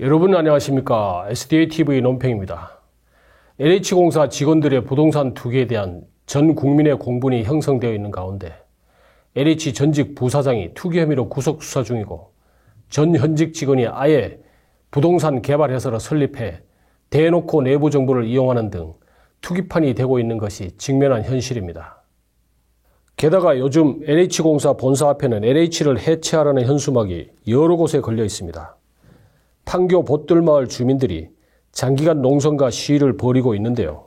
여러분 안녕하십니까. SDATV 논평입니다. LH공사 직원들의 부동산 투기에 대한 전 국민의 공분이 형성되어 있는 가운데 LH 전직 부사장이 투기 혐의로 구속 수사 중이고 전 현직 직원이 아예 부동산 개발회사를 설립해 대놓고 내부 정보를 이용하는 등 투기판이 되고 있는 것이 직면한 현실입니다. 게다가 요즘 LH공사 본사 앞에는 LH를 해체하라는 현수막이 여러 곳에 걸려 있습니다. 판교 봇들마을 주민들이 장기간 농성과 시위를 벌이고 있는데요.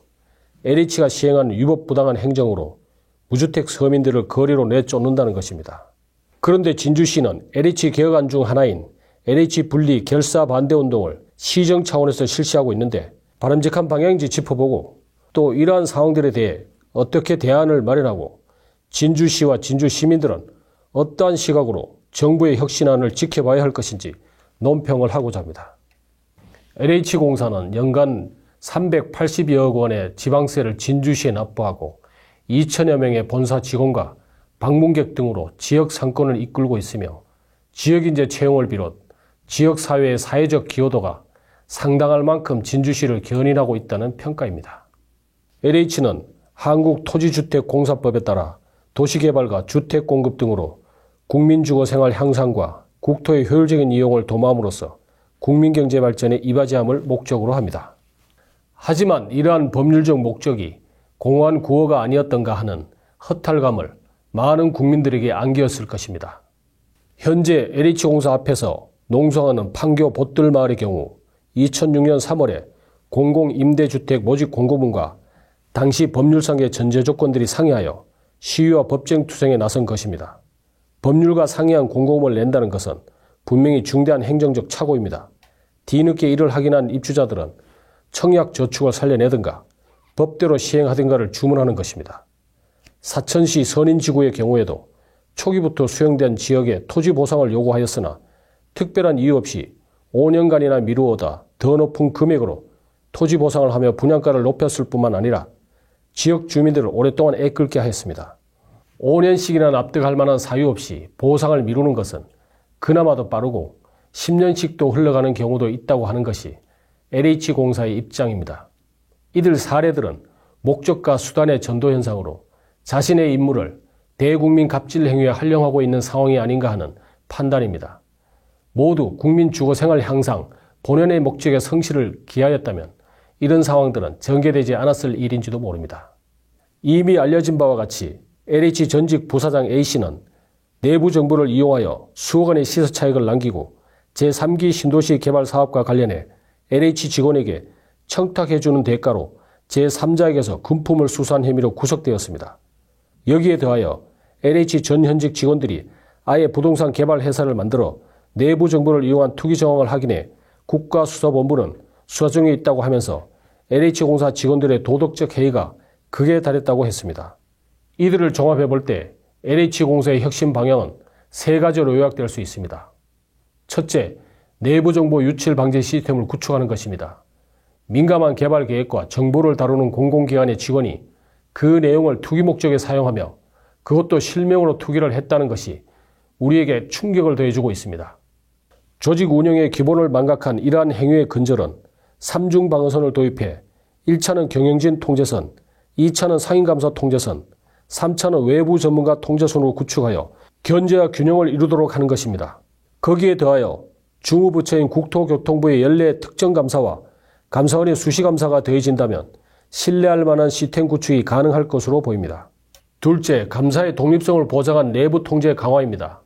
LH가 시행한 위법부당한 행정으로 무주택 서민들을 거리로 내쫓는다는 것입니다. 그런데 진주시는 LH 개혁안 중 하나인 LH 분리 결사 반대 운동을 시정 차원에서 실시하고 있는데 바람직한 방향인지 짚어보고 또 이러한 상황들에 대해 어떻게 대안을 마련하고 진주시와 진주 시민들은 어떠한 시각으로 정부의 혁신안을 지켜봐야 할 것인지 논평을 하고자 합니다. LH공사는 연간 380여억 원의 지방세를 진주시에 납부하고 2천여 명의 본사 직원과 방문객 등으로 지역 상권을 이끌고 있으며 지역인재 채용을 비롯 지역사회의 사회적 기여도가 상당할 만큼 진주시를 견인하고 있다는 평가입니다. LH는 한국토지주택공사법에 따라 도시개발과 주택공급 등으로 국민주거생활 향상과 국토의 효율적인 이용을 도모함으로써 국민경제 발전에 이바지함을 목적으로 합니다. 하지만 이러한 법률적 목적이 공허한 구호가 아니었던가 하는 허탈감을 많은 국민들에게 안겼을 것입니다. 현재 LH공사 앞에서 농성하는 판교 봇들마을의 경우 2006년 3월에 공공임대주택 모집 공고문과 당시 법률상의 전제 조건들이 상이하여 시위와 법정 투쟁에 나선 것입니다. 법률과 상이한 공고문을 낸다는 것은 분명히 중대한 행정적 착오입니다. 뒤늦게 이를 확인한 입주자들은 청약 저축을 살려내든가 법대로 시행하든가를 주문하는 것입니다. 사천시 선인지구의 경우에도 초기부터 수용된 지역에 토지 보상을 요구하였으나 특별한 이유 없이 5년간이나 미루어다 더 높은 금액으로 토지 보상을 하며 분양가를 높였을 뿐만 아니라 지역 주민들을 오랫동안 애끓게 하였습니다. 5년씩이나 납득할 만한 사유 없이 보상을 미루는 것은 그나마도 빠르고 10년씩도 흘러가는 경우도 있다고 하는 것이 LH공사의 입장입니다. 이들 사례들은 목적과 수단의 전도 현상으로 자신의 임무를 대국민 갑질 행위에 활용하고 있는 상황이 아닌가 하는 판단입니다. 모두 국민 주거생활 향상, 본연의 목적의 성실을 기하였다면 이런 상황들은 전개되지 않았을 일인지도 모릅니다. 이미 알려진 바와 같이 LH 전직 부사장 A씨는 내부 정보를 이용하여 수억 원의 시세차익을 남기고 제3기 신도시 개발 사업과 관련해 LH 직원에게 청탁해주는 대가로 제3자에게서 금품을 수수한 혐의로 구속되었습니다. 여기에 더하여 LH 전 현직 직원들이 아예 부동산 개발 회사를 만들어 내부 정보를 이용한 투기 정황을 확인해 국가수사본부는 수사 중에 있다고 하면서 LH공사 직원들의 도덕적 해이가 극에 달했다고 했습니다. 이들을 종합해 볼 때 LH공사의 혁신 방향은 세 가지로 요약될 수 있습니다. 첫째, 내부정보 유출 방지 시스템을 구축하는 것입니다. 민감한 개발 계획과 정보를 다루는 공공기관의 직원이 그 내용을 투기 목적에 사용하며 그것도 실명으로 투기를 했다는 것이 우리에게 충격을 더해주고 있습니다. 조직 운영의 기본을 망각한 이러한 행위의 근절은 3중 방어선을 도입해 1차는 경영진 통제선, 2차는 상인감사 통제선, 3차는 외부 전문가 통제선으로 구축하여 견제와 균형을 이루도록 하는 것입니다. 거기에 더하여 주무부처인 국토교통부의 연례 특정감사와 감사원의 수시감사가 더해진다면 신뢰할 만한 시스템 구축이 가능할 것으로 보입니다. 둘째, 감사의 독립성을 보장한 내부 통제 강화입니다.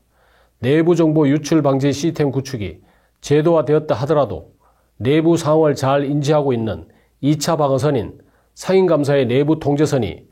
내부 정보 유출 방지 시스템 구축이 제도화되었다 하더라도 내부 상황을 잘 인지하고 있는 2차 방어선인 상인감사의 내부 통제선이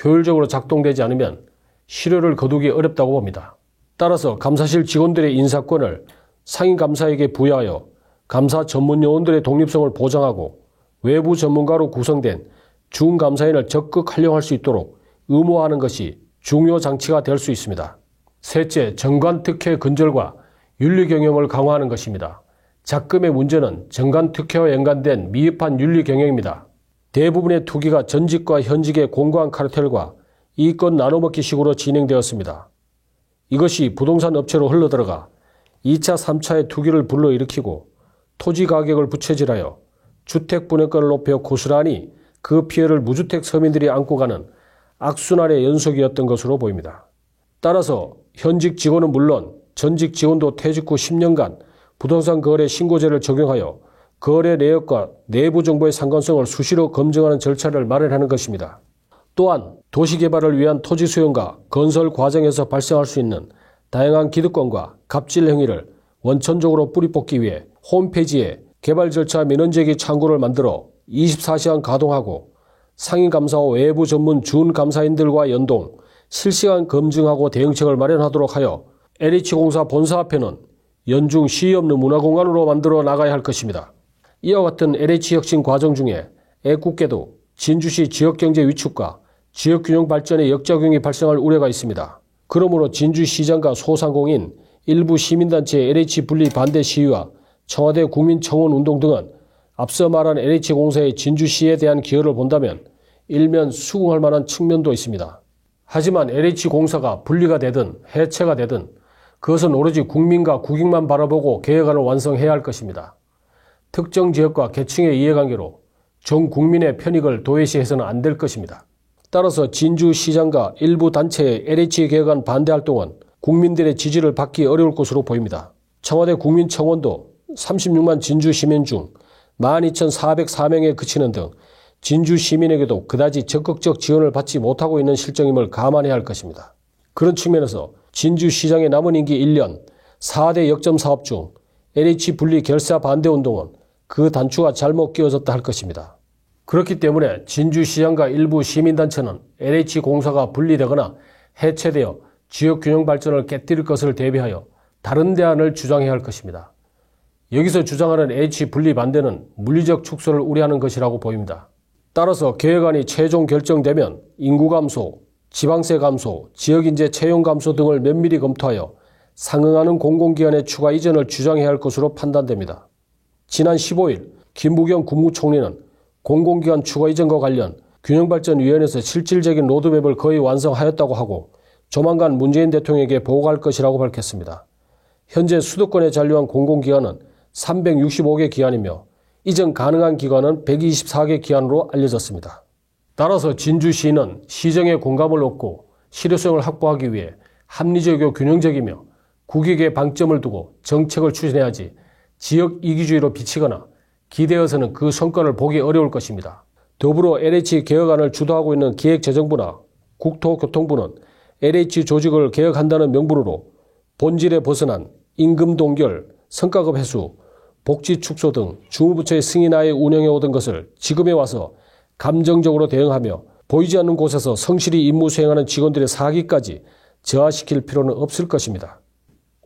효율적으로 작동되지 않으면 실효를 거두기 어렵다고 봅니다. 따라서 감사실 직원들의 인사권을 상인감사에게 부여하여 감사 전문 요원들의 독립성을 보장하고 외부 전문가로 구성된 중감사인을 적극 활용할 수 있도록 의무화하는 것이 중요 장치가 될 수 있습니다. 셋째, 정관특혜 근절과 윤리경영을 강화하는 것입니다. 작금의 문제는 정관특혜와 연관된 미흡한 윤리경영입니다. 대부분의 투기가 전직과 현직의 공고한 카르텔과 이익권 나눠먹기식으로 진행되었습니다. 이것이 부동산 업체로 흘러들어가 2차, 3차의 투기를 불러일으키고 토지 가격을 부채질하여 주택 분양가를 높여 고스란히 그 피해를 무주택 서민들이 안고 가는 악순환의 연속이었던 것으로 보입니다. 따라서 현직 직원은 물론 전직 직원도 퇴직 후 10년간 부동산 거래 신고제를 적용하여 거래 내역과 내부 정보의 상관성을 수시로 검증하는 절차를 마련하는 것입니다. 또한 도시개발을 위한 토지 수용과 건설 과정에서 발생할 수 있는 다양한 기득권과 갑질 행위를 원천적으로 뿌리 뽑기 위해 홈페이지에 개발 절차 민원제기 창구를 만들어 24시간 가동하고 상임감사와 외부 전문 준감사인들과 연동, 실시간 검증하고 대응책을 마련하도록 하여 LH공사 본사 앞에는 연중 시의 없는 문화공간으로 만들어 나가야 할 것입니다. 이와 같은 LH혁신 과정 중에 애국계도 진주시 지역경제 위축과 지역균형 발전의 역작용이 발생할 우려가 있습니다. 그러므로 진주시장과 소상공인, 일부 시민단체의 LH 분리 반대 시위와 청와대 국민청원 운동 등은 앞서 말한 LH공사의 진주시에 대한 기여를 본다면 일면 수긍할 만한 측면도 있습니다. 하지만 LH공사가 분리가 되든 해체가 되든 그것은 오로지 국민과 국익만 바라보고 계획안을 완성해야 할 것입니다. 특정 지역과 계층의 이해관계로 전 국민의 편익을 도외시해서는 안 될 것입니다. 따라서 진주시장과 일부 단체의 LH 계획안 반대 활동은 국민들의 지지를 받기 어려울 것으로 보입니다. 청와대 국민청원도 36만 진주 시민 중 12,404명에 그치는 등 진주 시민에게도 그다지 적극적 지원을 받지 못하고 있는 실정임을 감안해야 할 것입니다. 그런 측면에서 진주시장의 남은 임기 1년 4대 역점 사업 중 LH 분리 결사 반대 운동은 그 단추가 잘못 끼워졌다 할 것입니다. 그렇기 때문에 진주시장과 일부 시민단체는 LH공사가 분리되거나 해체되어 지역균형 발전을 깨뜨릴 것을 대비하여 다른 대안을 주장해야 할 것입니다. 여기서 주장하는 LH 분리 반대는 물리적 축소를 우려하는 것이라고 보입니다. 따라서 계획안이 최종 결정되면 인구 감소, 지방세 감소, 지역인재 채용 감소 등을 면밀히 검토하여 상응하는 공공기관의 추가 이전을 주장해야 할 것으로 판단됩니다. 지난 15일 김부겸 국무총리는 공공기관 추가 이전과 관련 균형발전위원회에서 실질적인 로드맵을 거의 완성하였다고 하고 조만간 문재인 대통령에게 보고할 것이라고 밝혔습니다. 현재 수도권에 잔류한 공공기관은 365개 기관이며 이전 가능한 기관은 124개 기관으로 알려졌습니다. 따라서 진주시는 시정의 공감을 얻고 실효성을 확보하기 위해 합리적이고 균형적이며 국익에 방점을 두고 정책을 추진해야지 지역 이기주의로 비치거나 기대어서는 그 성과를 보기 어려울 것입니다. 더불어 LH 개혁안을 주도하고 있는 기획재정부나 국토교통부는 LH 조직을 개혁한다는 명분으로 본질에 벗어난 임금 동결, 성과급 회수, 복지 축소 등 주무부처의 승인하에 운영해오던 것을 지금에 와서 감정적으로 대응하며 보이지 않는 곳에서 성실히 임무 수행하는 직원들의 사기까지 저하시킬 필요는 없을 것입니다.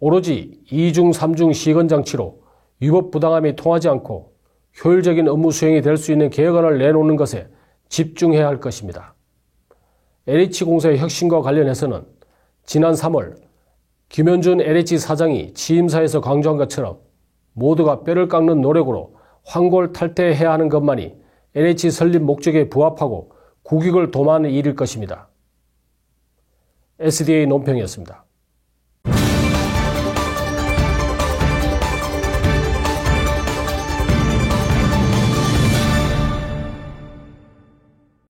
오로지 2중 3중 시건장치로 위법 부당함이 통하지 않고 효율적인 업무 수행이 될 수 있는 개혁안을 내놓는 것에 집중해야 할 것입니다. LH공사의 혁신과 관련해서는 지난 3월 김현준 LH 사장이 취임사에서 강조한 것처럼 모두가 뼈를 깎는 노력으로 황골탈퇴해야 하는 것만이 LH 설립 목적에 부합하고 국익을 도모하는 일일 것입니다. SDA 논평이었습니다.